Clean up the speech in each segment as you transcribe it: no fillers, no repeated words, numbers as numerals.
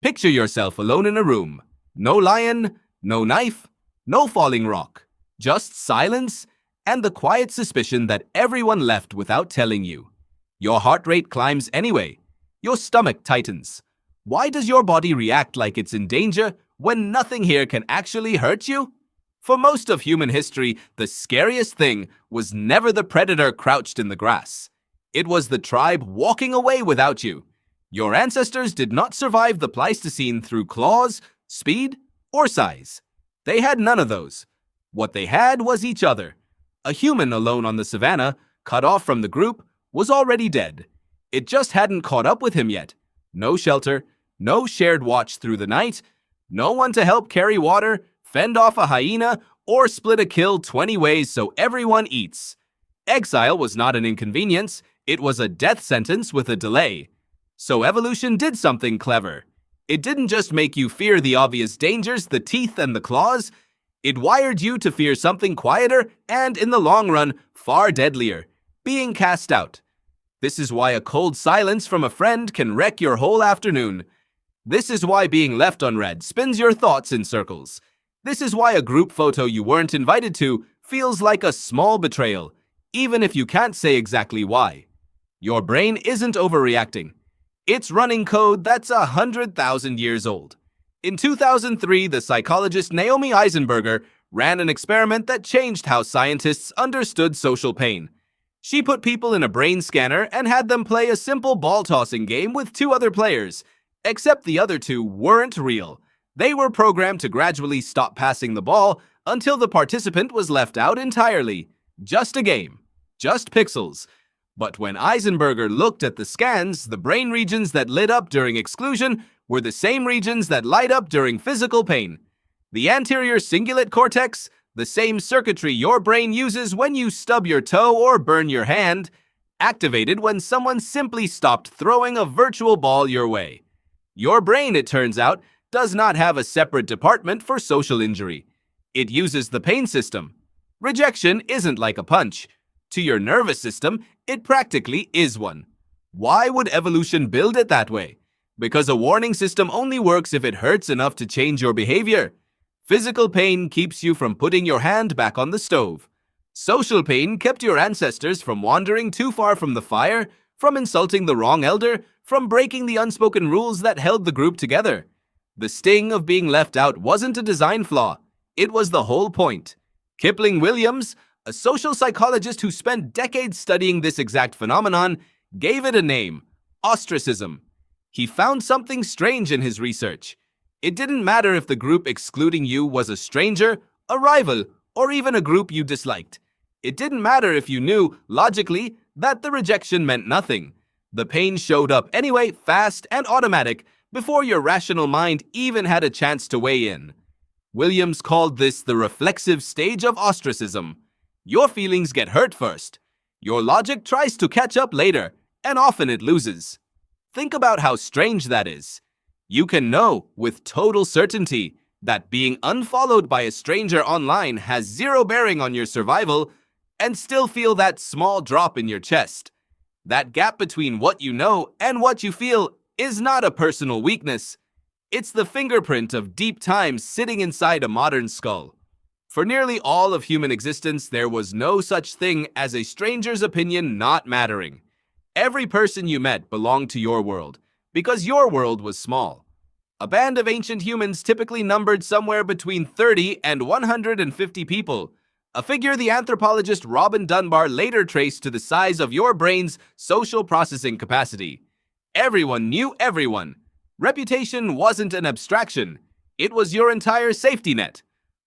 Picture yourself alone in a room. No lion, no knife, no falling rock. Just silence and the quiet suspicion that everyone left without telling you. Your heart rate climbs anyway. Your stomach tightens. Why does your body react like it's in danger when nothing here can actually hurt you? For most of human history, the scariest thing was never the predator crouched in the grass. It was the tribe walking away without you. Your ancestors did not survive the Pleistocene through claws, speed, or size. They had none of those. What they had was each other. A human alone on the savannah, cut off from the group, was already dead. It just hadn't caught up with him yet. No shelter, no shared watch through the night, no one to help carry water, fend off a hyena, or split a kill 20 ways so everyone eats. Exile was not an inconvenience, it was a death sentence with a delay. So evolution did something clever. It didn't just make you fear the obvious dangers, the teeth and the claws. It wired you to fear something quieter and, in the long run, far deadlier: being cast out. This is why a cold silence from a friend can wreck your whole afternoon. This is why being left unread spins your thoughts in circles. This is why a group photo you weren't invited to feels like a small betrayal, even if you can't say exactly why. Your brain isn't overreacting. It's running code that's 100,000 years old. In 2003, the psychologist Naomi Eisenberger ran an experiment that changed how scientists understood social pain. She put people in a brain scanner and had them play a simple ball-tossing game with two other players, except the other two weren't real. They were programmed to gradually stop passing the ball until the participant was left out entirely. Just a game. Just pixels. But when Eisenberger looked at the scans, the brain regions that lit up during exclusion were the same regions that light up during physical pain. The anterior cingulate cortex, the same circuitry your brain uses when you stub your toe or burn your hand, activated when someone simply stopped throwing a virtual ball your way. Your brain, it turns out, does not have a separate department for social injury. It uses the pain system. Rejection isn't like a punch. To your nervous system, it practically is one. Why would evolution build it that way? Because a warning system only works if it hurts enough to change your behavior. Physical pain keeps you from putting your hand back on the stove. Social pain kept your ancestors from wandering too far from the fire, from insulting the wrong elder, from breaking the unspoken rules that held the group together. The sting of being left out wasn't a design flaw. It was the whole point. Kipling Williams, a social psychologist who spent decades studying this exact phenomenon, gave it a name: ostracism. He found something strange in his research. It didn't matter if the group excluding you was a stranger, a rival, or even a group you disliked. It didn't matter if you knew, logically, that the rejection meant nothing. The pain showed up anyway, fast and automatic, before your rational mind even had a chance to weigh in. Williams called this the reflexive stage of ostracism. Your feelings get hurt first. Your logic tries to catch up later, and often it loses. Think about how strange that is. You can know with total certainty that being unfollowed by a stranger online has zero bearing on your survival, and still feel that small drop in your chest. That gap between what you know and what you feel is not a personal weakness. It's the fingerprint of deep time sitting inside a modern skull. For nearly all of human existence, there was no such thing as a stranger's opinion not mattering. Every person you met belonged to your world, because your world was small. A band of ancient humans typically numbered somewhere between 30 and 150 people, a figure the anthropologist Robin Dunbar later traced to the size of your brain's social processing capacity. Everyone knew everyone. Reputation wasn't an abstraction. It was your entire safety net.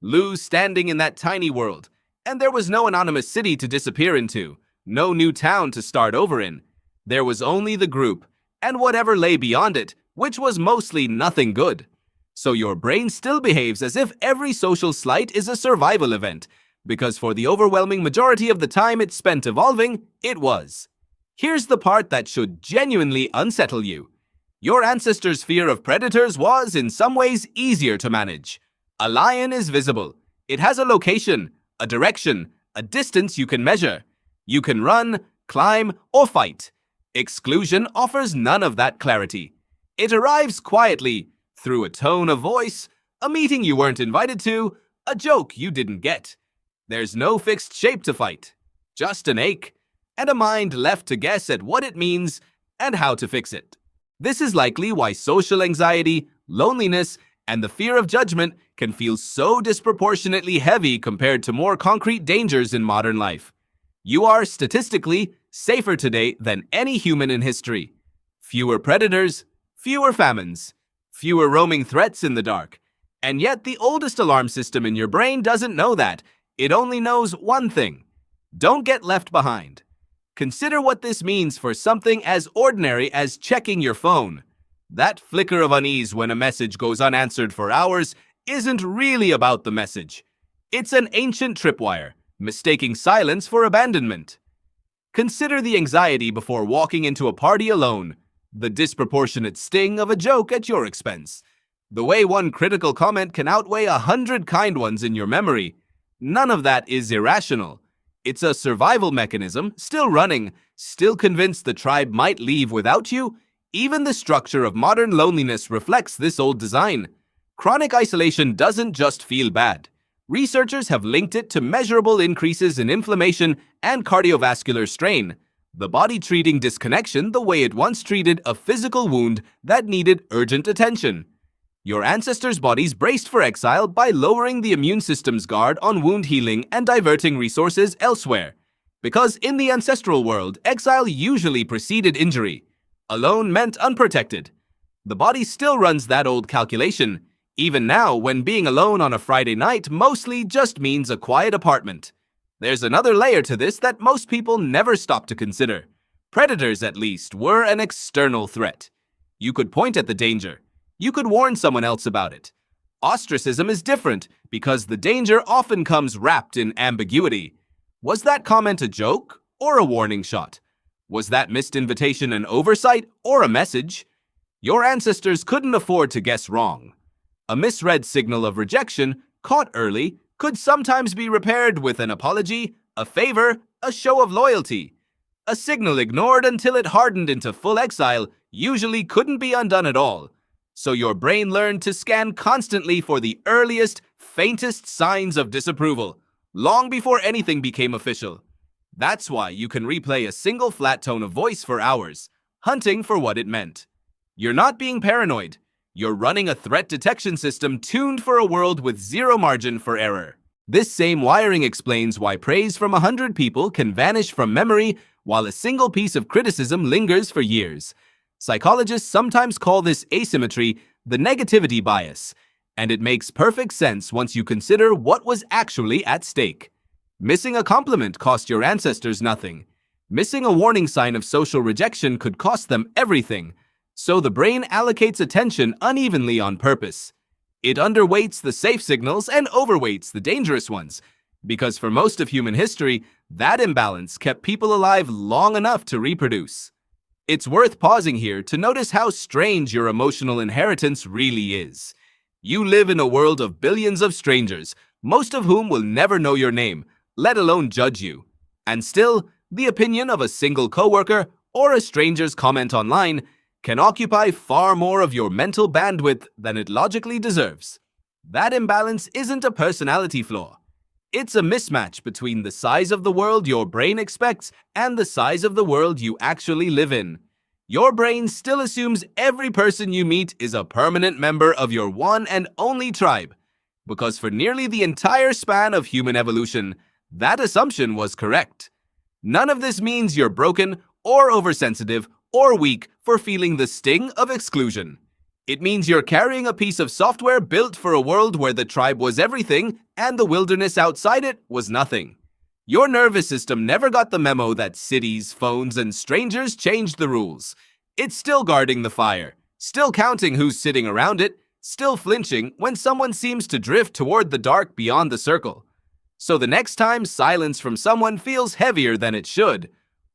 Lose standing in that tiny world, and there was no anonymous city to disappear into, no new town to start over in. There was only the group, and whatever lay beyond it, which was mostly nothing good. So your brain still behaves as if every social slight is a survival event, because for the overwhelming majority of the time it spent evolving, it was. Here's the part that should genuinely unsettle you. Your ancestors' fear of predators was, in some ways, easier to manage. A lion is visible. It has a location, a direction, a distance you can measure. You can run, climb, or fight. Exclusion offers none of that clarity. It arrives quietly, through a tone of voice, a meeting you weren't invited to, a joke you didn't get. There's no fixed shape to fight, just an ache, and a mind left to guess at what it means and how to fix it. This is likely why social anxiety, loneliness, and the fear of judgment can feel so disproportionately heavy compared to more concrete dangers in modern life. You are, statistically, safer today than any human in history. Fewer predators, fewer famines, fewer roaming threats in the dark. And yet the oldest alarm system in your brain doesn't know that. It only knows one thing. Don't get left behind. Consider what this means for something as ordinary as checking your phone. That flicker of unease when a message goes unanswered for hours isn't really about the message. It's an ancient tripwire, mistaking silence for abandonment. Consider the anxiety before walking into a party alone, the disproportionate sting of a joke at your expense, the way one critical comment can outweigh 100 kind ones in your memory. None of that is irrational. It's a survival mechanism, still running, still convinced the tribe might leave without you. Even the structure of modern loneliness reflects this old design. Chronic isolation doesn't just feel bad. Researchers have linked it to measurable increases in inflammation and cardiovascular strain, the body treating disconnection the way it once treated a physical wound that needed urgent attention. Your ancestors' bodies braced for exile by lowering the immune system's guard on wound healing and diverting resources elsewhere. Because in the ancestral world, exile usually preceded injury. Alone meant unprotected. The body still runs that old calculation, even now when being alone on a Friday night mostly just means a quiet apartment. There's another layer to this that most people never stop to consider. Predators, at least, were an external threat. You could point at the danger. You could warn someone else about it. Ostracism is different because the danger often comes wrapped in ambiguity. Was that comment a joke or a warning shot? Was that missed invitation an oversight or a message? Your ancestors couldn't afford to guess wrong. A misread signal of rejection, caught early, could sometimes be repaired with an apology, a favor, a show of loyalty. A signal ignored until it hardened into full exile usually couldn't be undone at all. So your brain learned to scan constantly for the earliest, faintest signs of disapproval, long before anything became official. That's why you can replay a single flat tone of voice for hours, hunting for what it meant. You're not being paranoid. You're running a threat detection system tuned for a world with zero margin for error. This same wiring explains why praise from 100 people can vanish from memory while a single piece of criticism lingers for years. Psychologists sometimes call this asymmetry the negativity bias, and it makes perfect sense once you consider what was actually at stake. Missing a compliment cost your ancestors nothing. Missing a warning sign of social rejection could cost them everything. So the brain allocates attention unevenly on purpose. It underweights the safe signals and overweights the dangerous ones, because for most of human history, that imbalance kept people alive long enough to reproduce. It's worth pausing here to notice how strange your emotional inheritance really is. You live in a world of billions of strangers, most of whom will never know your name, let alone judge you. And still, the opinion of a single coworker or a stranger's comment online can occupy far more of your mental bandwidth than it logically deserves. That imbalance isn't a personality flaw. It's a mismatch between the size of the world your brain expects and the size of the world you actually live in. Your brain still assumes every person you meet is a permanent member of your one and only tribe, because for nearly the entire span of human evolution, that assumption was correct. None of this means you're broken or oversensitive or weak for feeling the sting of exclusion. It means you're carrying a piece of software built for a world where the tribe was everything and the wilderness outside it was nothing. Your nervous system never got the memo that cities, phones, and strangers changed the rules. It's still guarding the fire, still counting who's sitting around it, still flinching when someone seems to drift toward the dark beyond the circle. So the next time silence from someone feels heavier than it should,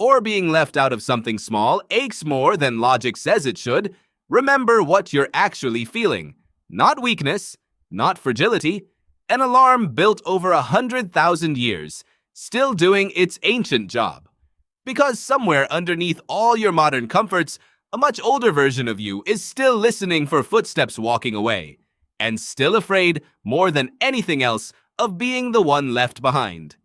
or being left out of something small aches more than logic says it should, remember what you're actually feeling. Not weakness, not fragility, an alarm built over 100,000 years, still doing its ancient job. Because somewhere underneath all your modern comforts, A much older version of you is still listening for footsteps walking away, and still afraid, more than anything else, of being the one left behind.